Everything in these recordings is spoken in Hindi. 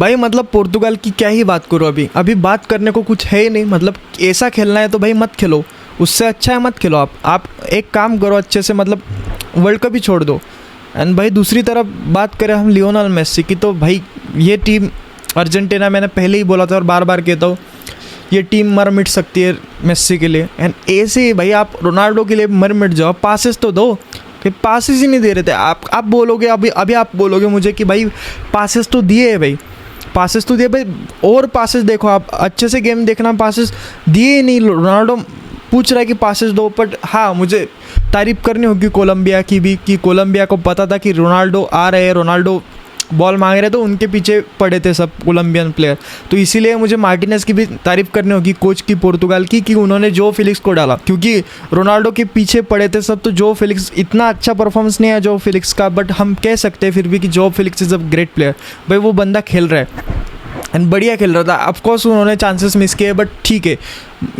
भाई मतलब पोर्तुगाल की क्या ही बात करो, अभी बात करने को कुछ है ही नहीं। मतलब ऐसा खेलना है तो भाई मत खेलो, उससे अच्छा है मत खेलो। आप एक काम करो अच्छे से, मतलब वर्ल्ड कप ही छोड़ दो। एंड भाई दूसरी तरफ बात करें हम लियोनेल मेसी की, तो भाई ये टीम अर्जेंटीना, मैंने पहले ही बोला था और बार बार कहता हूँ, ये टीम मर मिट सकती है मेसी के लिए। एंड ऐसे ही भाई आप रोनाल्डो के लिए मर मिट जाओ, पासेस तो दो, कि पासेस ही नहीं दे रहे थे। आप बोलोगे अभी आप बोलोगे मुझे कि भाई पासेस तो दिए है, भाई पासेस तो दिए भाई, और पासेस देखो, आप अच्छे से गेम देखना, पासेस दिए ही नहीं। रोनाल्डो पूछ रहा है कि पासेस दो, बट हाँ मुझे तारीफ़ करनी होगी कोलंबिया की भी, कि कोलंबिया को पता था कि रोनाल्डो आ रहे हैं, रोनाल्डो बॉल मांग रहे, तो उनके पीछे पड़े थे सब कोलंबियन प्लेयर। तो इसीलिए मुझे मार्टिनेज की भी तारीफ़ करनी होगी, कोच की पोर्तुगाल की, कि उन्होंने जो फेलिक्स को डाला, क्योंकि रोनाल्डो के पीछे पड़े थे सब। तो जो फेलिक्स, इतना अच्छा परफॉर्मेंस नहीं है जो फेलिक्स का, बट हम कह सकते हैं फिर भी कि जो Felix is a great player. भाई वो बंदा खेल रहा है एंड बढ़िया खेल रहा था। ऑफकोर्स उन्होंने चांसेस मिस किए, बट ठीक है,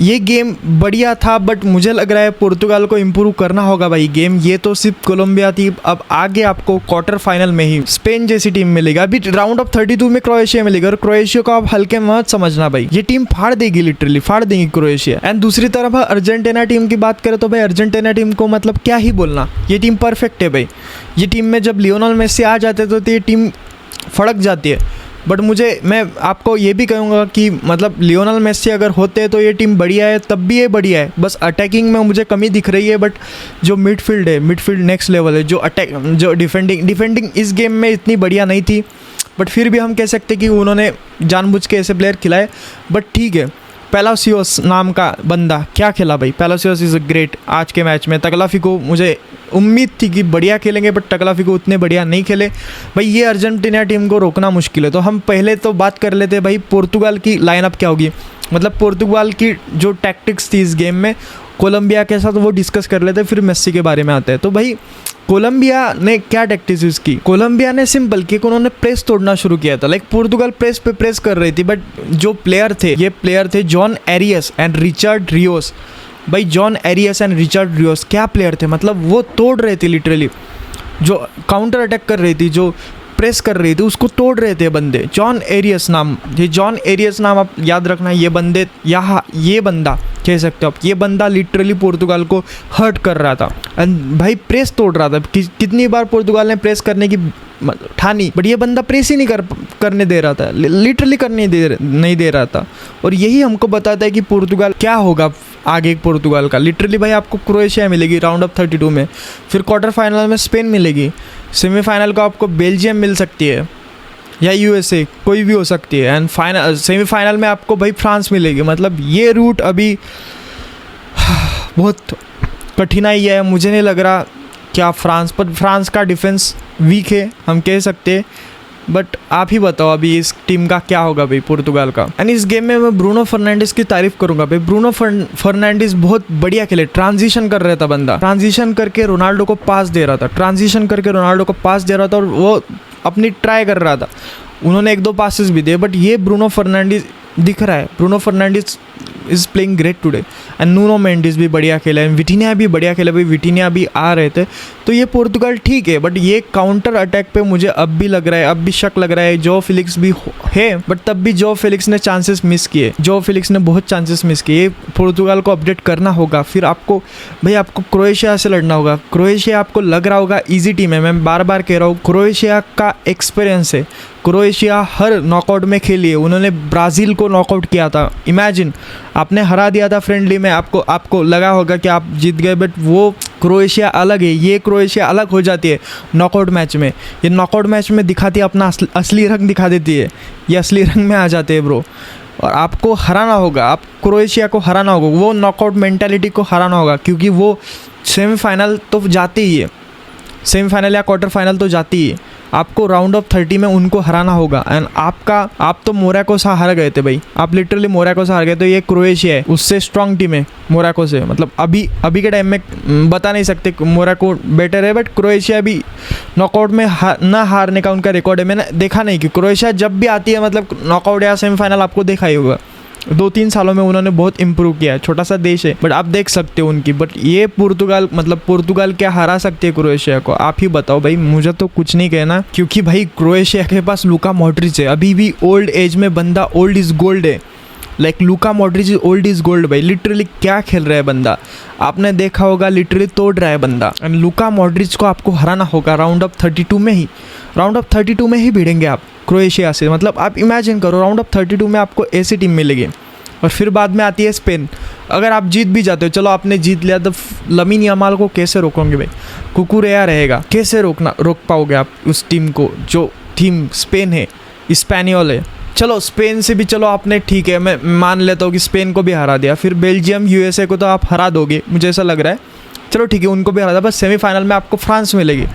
ये गेम बढ़िया था। बट मुझे लग रहा है पोर्तुगाल को इम्प्रूव करना होगा भाई गेम। ये तो सिर्फ कोलंबिया थी, अब आगे आपको क्वार्टर फाइनल में ही स्पेन जैसी टीम मिलेगा, अभी राउंड ऑफ 32 में क्रोएशिया मिलेगा, और क्रोएशिया को आप हल्के मत समझना भाई, ये टीम फाड़ देगी, लिटरली फाड़ देगी क्रोएशिया। एंड दूसरी तरफ अर्जेंटीना टीम की बात करें तो भाई अर्जेंटीना टीम को मतलब क्या ही बोलना, ये टीम परफेक्ट है भाई। ये टीम में जब लियोनेल मेसी आ जाते तो ये टीम फड़क जाती है। बट मैं आपको ये भी कहूँगा कि मतलब लियोनेल मेसी अगर होते तो ये टीम बढ़िया है, तब भी ये बढ़िया है। बस अटैकिंग में मुझे कमी दिख रही है, बट जो मिडफील्ड है, मिडफील्ड नेक्स्ट लेवल है। जो डिफेंडिंग इस गेम में इतनी बढ़िया नहीं थी, बट फिर भी हम कह सकते कि उन्होंने जानबूझ के ऐसे प्लेयर खिलाए। बट ठीक है, पैलासियोस नाम का बंदा क्या खेला भाई, पैलासियोस इज़ अ ग्रेट आज के मैच में। तगलाफिको मुझे उम्मीद थी कि बढ़िया खेलेंगे, बट तगलाफिको उतने बढ़िया नहीं खेले भाई। ये अर्जेंटीना टीम को रोकना मुश्किल है। तो हम पहले तो बात कर लेते भाई पोर्तुगाल की लाइनअप क्या होगी, मतलब पोर्तुगाल की जो टैक्टिक्स थी इस गेम में कोलंबिया के साथ, वो डिस्कस कर लेते, फिर मेसी के बारे में आते हैं। तो भाई कोलंबिया ने क्या टैक्टिक्स यूज़ की, कोलंबिया ने सिंपल कि उन्होंने प्रेस तोड़ना शुरू किया था। लाइक पोर्तुगाल प्रेस पे प्रेस कर रही थी, बट जो प्लेयर थे, ये प्लेयर थे John Arias and Richard Rios. भाई John Arias and Richard Rios क्या प्लेयर थे, मतलब वो तोड़ रहे थे लिटरली, जो काउंटर अटैक कर रही थी, जो प्रेस कर रही थी, उसको तोड़ रहे थे बंदे। जॉन एरियस नाम, ये जॉन एरियस नाम आप याद रखना, ये बंदे यहाँ, ये बंदा कह सकते हो आप, ये बंदा लिटरली पोर्तुगाल को हर्ट कर रहा था एंड भाई प्रेस तोड़ रहा था। कितनी बार पोर्तुगाल ने प्रेस करने की ठानी, बट ये बंदा प्रेस ही नहीं करने दे रहा था, लिटरली करने नहीं दे रहा था। और यही हमको बताता है कि पोर्तुगाल क्या होगा आगे पोर्तुगाल का। लिटरली भाई आपको क्रोएशिया मिलेगी राउंड ऑफ 32 में, फिर क्वार्टर फाइनल में स्पेन मिलेगी, सेमीफाइनल को आपको बेल्जियम मिल सकती है या यूएसए, कोई भी हो सकती है, एंड फाइनल सेमीफाइनल में आपको भाई फ्रांस मिलेगी। मतलब ये रूट अभी बहुत कठिनाई है। मुझे नहीं लग रहा क्या फ्रांस का डिफेंस वीक है, हम कह सकते हैं। बट आप ही बताओ अभी इस टीम का क्या होगा भाई पोर्तुगाल का। एंड इस गेम में मैं ब्रूनो फर्नांडिस की तारीफ करूंगा भाई। ब्रूनो फर्नांडिस बहुत बढ़िया खेले, ट्रांजिशन कर रहा था बंदा, ट्रांजिशन करके रोनाल्डो को पास दे रहा था, और वो अपनी ट्राई कर रहा था। उन्होंने 1-2 पासेस भी दिए, बट ये ब्रूनो फर्नांडिस दिख रहा है, Bruno Fernandes is playing great today. And Nuno Mendes भी बढ़िया खेला है, विटिनिया भी बढ़िया खेला भाई, विटिनिया भी आ रहे थे। तो ये पोर्तुगाल ठीक है, बट ये काउंटर अटैक पे मुझे अब भी लग रहा है, अब भी शक लग रहा है। जो फेलिक्स भी है, बट तब भी जो फेलिक्स ने चांसेस मिस किए, बहुत चांसेस मिस किए। पोर्तुगाल को अपडेट करना होगा। फिर आपको क्रोएशिया से लड़ना होगा। क्रोएशिया आपको लग रहा होगा ईजी टीम है, मैं बार बार कह रहा हूँ, क्रोएशिया का एक्सपीरियंस है। क्रोएशिया हर नॉकआउट में खेली है, उन्होंने ब्राज़ील को नॉकआउट किया था। इमेजिन आपने हरा दिया था फ्रेंडली में, आपको लगा होगा कि आप जीत गए, बट वो क्रोएशिया अलग है, ये क्रोएशिया अलग हो जाती है नॉकआउट मैच में। ये नॉकआउट मैच में दिखाती है अपना असली रंग दिखा देती है, ये असली रंग में आ जाते हैं ब्रो। और आपको हराना होगा, आप क्रोएशिया को हराना होगा, वो नॉकआउट मेंटालिटी को हराना होगा, क्योंकि वो सेमीफाइनल तो जाती ही है, सेमीफाइनल या क्वार्टर फाइनल तो जाती ही है। आपको राउंड ऑफ 30 में उनको हराना होगा। एंड आप तो मोरक्को से हार गए थे भाई, आप लिटरली मोरक्को से हार गए। तो ये क्रोएशिया है, उससे स्ट्रॉन्ग टीम है मोरक्को से। मतलब अभी के टाइम में बता नहीं सकते मोरक्को बेटर है, बट क्रोएशिया भी नॉकआउट में ना हारने का उनका रिकॉर्ड है। मैंने देखा नहीं कि क्रोएशिया जब भी आती है, मतलब नॉकआउट या सेमीफाइनल आपको देखा ही होगा, 2-3 सालों में उन्होंने बहुत इम्प्रूव किया है। छोटा सा देश है बट आप देख सकते हो उनकी। बट ये पुर्तगाल क्या हरा सकती है क्रोएशिया को? आप ही बताओ भाई, मुझे तो कुछ नहीं कहना, क्योंकि भाई क्रोएशिया के पास लूका मॉड्रिच है, अभी भी ओल्ड एज में बंदा ओल्ड इज गोल्ड है। Like Luka Modric is old is gold भाई, लिटरली क्या खेल रहा है बंदा, आपने देखा होगा, लिटरली तोड़ रहा है बंदा। एंड लूका मॉड्रिच को आपको हराना होगा राउंड ऑफ 32 में ही भिड़ेंगे आप क्रोएशिया से। मतलब आप इमेजिन करो, राउंड ऑफ 32 में आपको ऐसी टीम मिलेगी। और फिर बाद में आती है स्पेन। अगर आप जीत भी जाते हो, चलो आपने जीत लिया, तो लमीन यमाल को कैसे रोकोगे भाई? कुकुरेया रहेगा, कैसे रोक पाओगे आप उस टीम को? जो टीम स्पेन है, स्पेनियोल है। चलो स्पेन से भी चलो आपने, ठीक है, मैं मान लेता हूँ कि स्पेन को भी हरा दिया, फिर बेल्जियम यूएसए को तो आप हरा दोगे, मुझे ऐसा लग रहा है। चलो ठीक है, उनको भी हरा दिया, बस सेमीफाइनल में आपको फ्रांस मिलेगी।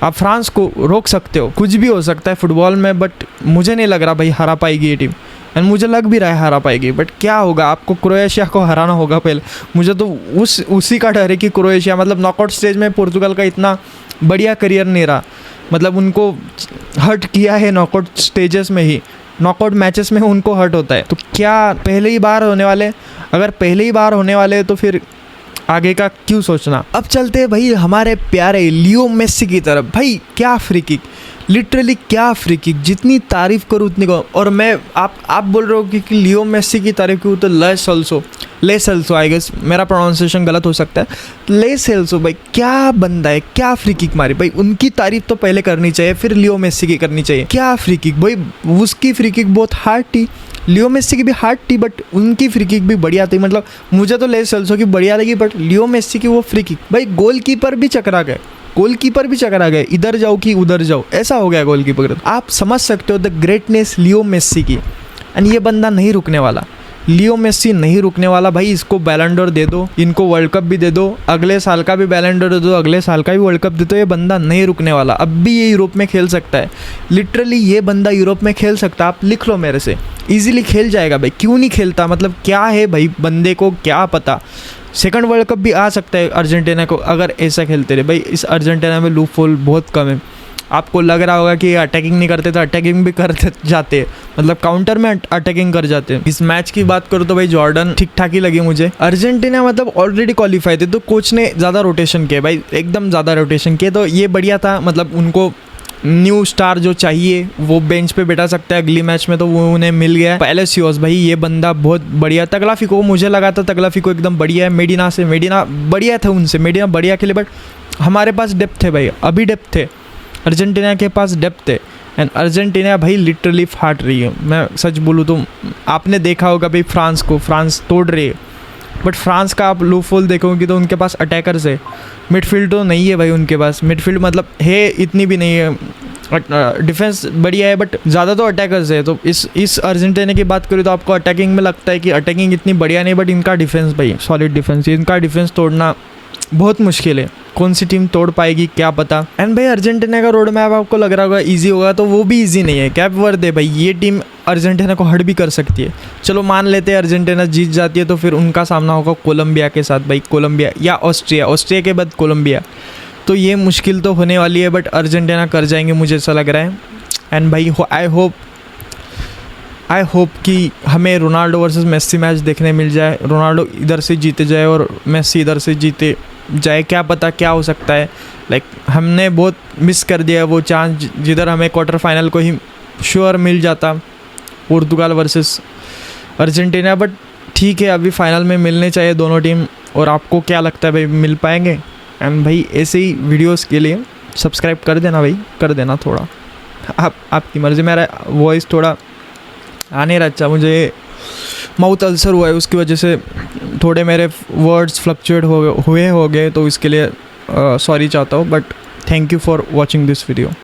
आप फ्रांस को रोक सकते हो, कुछ भी हो सकता है फुटबॉल में, बट मुझे नहीं लग रहा भाई हरा पाएगी ये टीम। एंड मुझे लग भी रहा है हरा पाएगी, बट क्या होगा, आपको क्रोएशिया को हराना होगा पहले। मुझे तो उसी का डर है कि क्रोएशिया, मतलब नॉकआउट स्टेज में पुर्तगाल का इतना बढ़िया करियर नहीं रहा, मतलब उनको हर्ट किया है नॉकआउट स्टेजेस में ही, नॉकआउट मैचेस में उनको हर्ट होता है। तो क्या पहले ही बार होने वाले? अगर पहले ही बार होने वाले तो फिर आगे का क्यों सोचना। अब चलते हैं भाई हमारे प्यारे लियो मेसी की तरफ। भाई क्या फ्री किक, लिटरली क्या फ्री किक, जितनी तारीफ़ करूँ उतनी कम। और मैं आप बोल रहे हो कि लियो मेसी की तारीफ़ करूँ तो ले सेल्सो आई गेस, मेरा प्रोनाउंसिएशन गलत हो सकता है, ले सेल्सो भाई क्या बंदा है, क्या फ्री किक मारी भाई। उनकी तारीफ़ तो पहले करनी चाहिए, फिर लियो मेसी की करनी चाहिए। क्या फ्री किक भाई, उसकी फ्री किक बहुत हार्ड थी, लियो मेसी की भी हार्ड थी, बट उनकी फ्री किक भी बढ़िया थी। मतलब मुझे तो ले सेल्सो की बढ़िया लगी, बट लियो मेसी की वो फ्री किक भाई, गोलकीपर भी चकरा गए, इधर जाओ कि उधर जाओ, ऐसा हो गया गोलकीपर। आप समझ सकते हो द ग्रेटनेस लियो मेसी की। एंड ये बंदा नहीं रुकने वाला, लियो मेसी नहीं रुकने वाला भाई। इसको बैलन डोर दे दो, इनको वर्ल्ड कप भी दे दो, अगले साल का भी बैलन डोर दे दो, अगले साल का भी वर्ल्ड कप दे दो। ये बंदा नहीं रुकने वाला, अब भी ये यूरोप में खेल सकता है, लिटरली ये बंदा यूरोप में खेल सकता है। आप लिख लो मेरे से, ईजिली खेल जाएगा भाई, क्यों नहीं खेलता? मतलब क्या है भाई, बंदे को क्या पता, सेकंड वर्ल्ड कप भी आ सकता है अर्जेंटीना को अगर ऐसा खेलते रहे। भाई इस अर्जेंटीना में लूप होल बहुत कम है। आपको लग रहा होगा कि अटैकिंग नहीं करते, तो अटैकिंग भी करते जाते हैं, मतलब काउंटर में अटैकिंग कर जाते हैं। इस मैच की बात करूँ तो भाई जॉर्डन ठीक ठाक ही लगी मुझे। अर्जेंटीना मतलब ऑलरेडी क्वालिफाई थे, तो कोच ने ज़्यादा रोटेशन किया भाई, एकदम ज़्यादा रोटेशन किए, तो ये बढ़िया था। मतलब उनको न्यू स्टार जो चाहिए वो बेंच पे बैठा सकता है अगली मैच में, तो वो उन्हें मिल गया। पैलेसियोस भाई ये बंदा बहुत बढ़िया। तगलाफिको, मुझे लगा था तगलाफिको एकदम बढ़िया है। मेडिना बढ़िया था, उनसे मेडिना बढ़िया खेले, बट हमारे पास डेप्थ है भाई, अभी डेप्थ है, अर्जेंटीना के पास डेप्थ है। एंड अर्जेंटीना भाई लिटरली फाट रही है। मैं सच बोलूँ तो आपने देखा होगा भाई फ्रांस तोड़ रही है, बट फ्रांस का आप लूप होल देखोगे तो उनके पास अटैकर्स है, मिडफील्ड तो नहीं है भाई उनके पास। मिडफील्ड मतलब है, इतनी भी नहीं है, डिफेंस बढ़िया है, बट ज़्यादा तो अटैकर्स है। तो इस अर्जेंटीना की बात करें तो आपको अटैकिंग में लगता है कि अटैकिंग इतनी बढ़िया नहीं, बट इनका डिफेंस भाई सॉलिड डिफेंस है। इनका डिफेंस तोड़ना बहुत मुश्किल है, कौन सी टीम तोड़ पाएगी क्या पता। एंड भाई अर्जेंटीना का रोड मैप आपको लग रहा होगा ईजी होगा, तो वो भी ईजी नहीं है। कैप वर्दे भाई ये टीम अर्जेंटीना को हर्ट भी कर सकती है। चलो मान लेते हैं अर्जेंटीना जीत जाती है, तो फिर उनका सामना होगा कोलंबिया के साथ भाई, कोलंबिया या ऑस्ट्रिया के बाद कोलंबिया, तो ये मुश्किल तो होने वाली है, बट अर्जेंटीना कर जाएंगे मुझे ऐसा लग रहा है। एंड भाई आई होप कि हमें रोनाल्डो वर्सेस मेसी मैच देखने मिल जाए, रोनाल्डो इधर से जीते जाए और मेसी इधर से जीते जाए, क्या पता क्या हो सकता है। लाइक हमने बहुत मिस कर दिया वो चांस जिधर हमें क्वार्टर फाइनल को ही श्योर मिल जाता, पुर्तगाल वर्सेस अर्जेंटीना। बट ठीक है, अभी फाइनल में मिलने चाहिए दोनों टीम। और आपको क्या लगता है भाई, मिल पाएंगे? एंड भाई ऐसे ही वीडियोस के लिए सब्सक्राइब कर देना भाई, कर देना थोड़ा, आपकी मर्ज़ी। मेरा वॉइस थोड़ा आ नहीं रहा अच्छा, मुझे माउथ अल्सर हुआ है, उसकी वजह से थोड़े मेरे वर्ड्स फ्लक्चुएट हो गए, तो इसके लिए सॉरी चाहता हूँ। But thank you for watching this video.